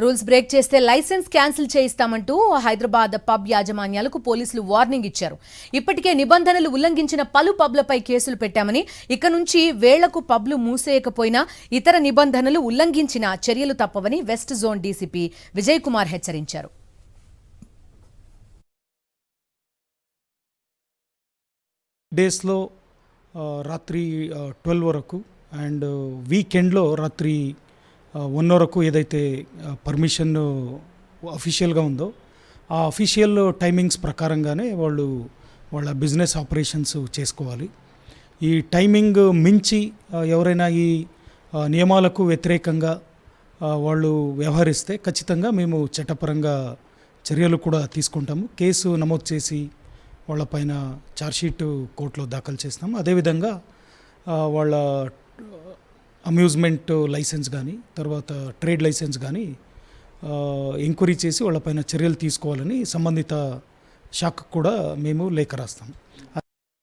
Rules break చేస్తే licence cancel చేయిస్తామంటూ Hyderabad pub యాజమాన్యాలకు పోలీసులు warning ఇచ్చారు. ఇప్పటికే నిబంధనలు ఉల్లంఘించిన పలు పబ్లపై కేసులు పెట్టామని, ఇక నుంచి వేళ్లకు పబ్లు మూసేయకపోయినా ఇతర నిబంధనలు ఉల్లంఘించిన చర్యలు తప్పవని west zone DCP Vijay Kumar హెచ్చరించారు. డేస్లో రాత్రి 12 వరకు అండ్ వీకెండ్లో రాత్రి 1 వరకు ఏదైతే పర్మిషన్ అఫీషియల్గా ఉందో ఆ అఫీషియల్ టైమింగ్స్ ప్రకారంగానే వాళ్ళ బిజినెస్ ఆపరేషన్స్ చేసుకోవాలి. ఈ టైమింగ్ మించి ఎవరైనా ఈ నియమాలకు వ్యతిరేకంగా వాళ్ళు వ్యవహరిస్తే ఖచ్చితంగా మేము చట్టపరంగా చర్యలు కూడా తీసుకుంటాము. కేసు నమోదు చేసి వాళ్ళపైన ఛార్జ్షీట్ కోర్టులో దాఖలు చేస్తాము. అదేవిధంగా వాళ్ళ అమ్యూజ్మెంట్ లైసెన్స్ కానీ తర్వాత ట్రేడ్ లైసెన్స్ కానీ ఎంక్వైరీ చేసి వాళ్ళపైన చర్యలు తీసుకోవాలని సంబంధిత శాఖకు కూడా మేము లేఖ రాస్తాము.